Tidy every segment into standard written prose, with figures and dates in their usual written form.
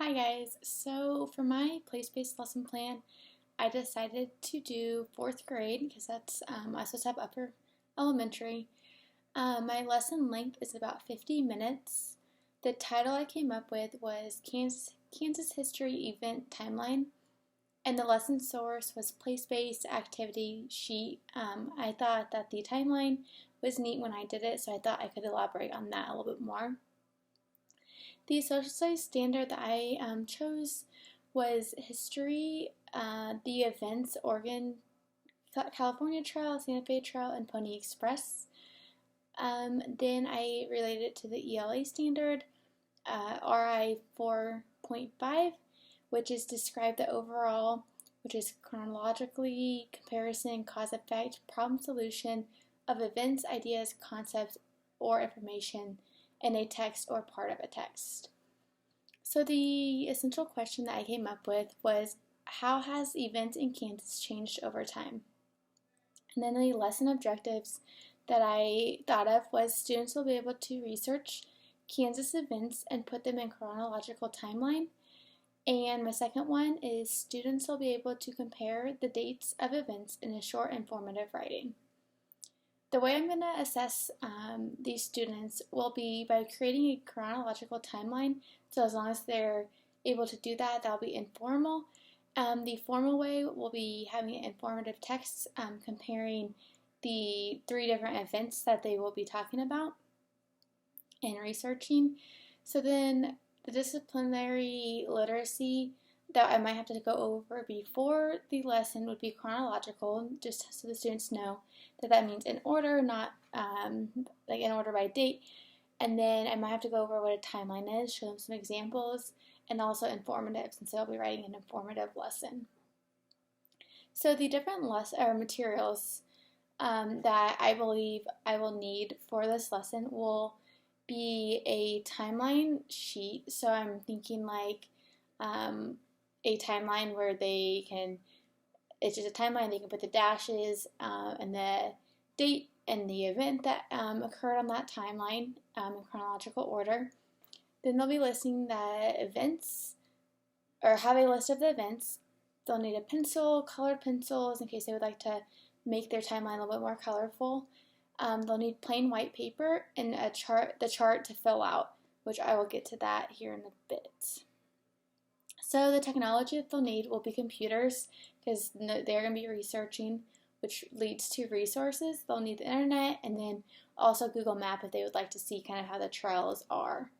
Hi guys, so for my place-based lesson plan, I decided to do 4th grade because that's I supposed to have upper elementary. My lesson length is about 50 minutes. The title I came up with was Kansas History Event Timeline, and the lesson source was place-based activity sheet. I thought that the timeline was neat when I did it, so I thought I could elaborate on that a little bit more. The social studies standard that I chose was history, the events, Oregon, California Trail, Santa Fe Trail, and Pony Express. Then I related it to the ELA standard, RI 4.5, which is describe the overall, which is chronologically comparison, cause effect, problem solution of events, ideas, concepts, or information in a text or part of a text. So the essential question that I came up with was, how has events in Kansas changed over time? And then the lesson objectives that I thought of was students will be able to research Kansas events and put them in chronological timeline. And my second one is students will be able to compare the dates of events in a short informative writing. The way I'm going to assess these students will be by creating a chronological timeline. So as long as they're able to do that, that'll be informal. The formal way will be having an informative text comparing the 3 different events that they will be talking about and researching. So then the disciplinary literacy that I might have to go over before the lesson would be chronological, just so the students know that means in order, not like in order by date. And then I might have to go over what a timeline is, show them some examples, and also informative, since I'll be writing an informative lesson. So the different materials that I believe I will need for this lesson will be a timeline sheet. So I'm thinking like a timeline where they can, it's just a timeline, they can put the dashes and the date and the event that occurred on that timeline in chronological order. Then they'll be listing the events, or have a list of the events. They'll need a pencil, colored pencils, in case they would like to make their timeline a little bit more colorful. They'll need plain white paper and the chart to fill out, which I will get to that here in a bit. So the technology that they'll need will be computers, because they're going to be researching, which leads to resources. They'll need the internet, and then also Google Map if they would like to see kind of how the trails are.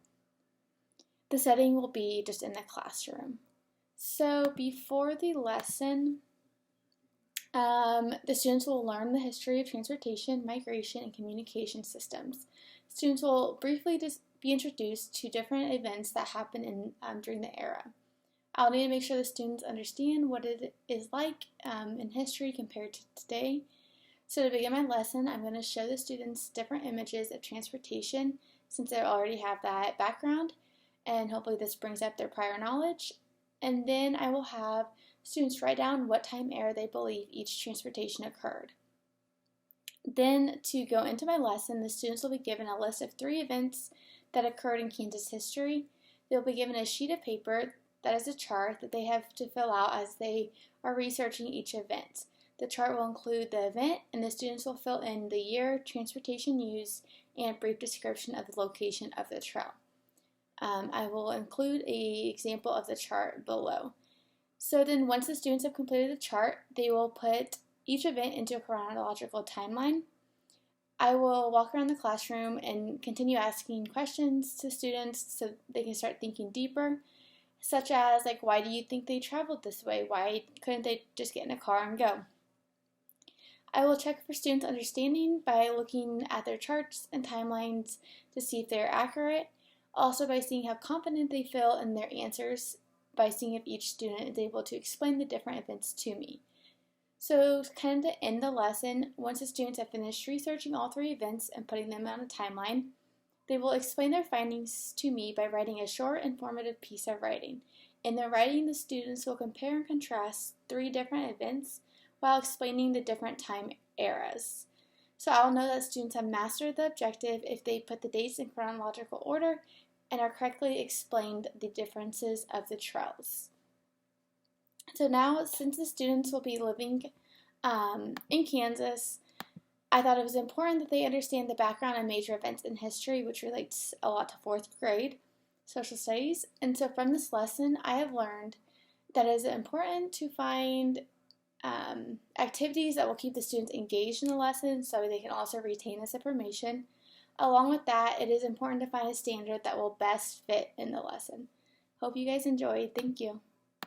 The setting will be just in the classroom. So before the lesson, the students will learn the history of transportation, migration, and communication systems. Students will briefly just be introduced to different events that happen during the era. I'll need to make sure the students understand what it is like in history compared to today. So to begin my lesson, I'm going to show the students different images of transportation, since they already have that background, and hopefully this brings up their prior knowledge. And then I will have students write down what time era they believe each transportation occurred. Then to go into my lesson, the students will be given a list of 3 events that occurred in Kansas history. They'll be given a sheet of paper that is a chart that they have to fill out as they are researching each event. The chart will include the event, and the students will fill in the year, transportation used, and a brief description of the location of the trail. I will include an example of the chart below. So then once the students have completed the chart, they will put each event into a chronological timeline. I will walk around the classroom and continue asking questions to students so they can start thinking deeper, such as, like, why do you think they traveled this way? Why couldn't they just get in a car and go? I will check for students' understanding by looking at their charts and timelines to see if they're accurate. Also by seeing how confident they feel in their answers, by seeing if each student is able to explain the different events to me. So kind of to end the lesson, once the students have finished researching all 3 events and putting them on a timeline, they will explain their findings to me by writing a short, informative piece of writing. In the writing, the students will compare and contrast 3 different events while explaining the different time eras. So I'll know that students have mastered the objective if they put the dates in chronological order and are correctly explained the differences of the trails. So now, since the students will be living in Kansas, I thought it was important that they understand the background and major events in history, which relates a lot to fourth grade social studies. And so from this lesson, I have learned that it is important to find activities that will keep the students engaged in the lesson so they can also retain this information. Along with that, it is important to find a standard that will best fit in the lesson. Hope you guys enjoyed. Thank you.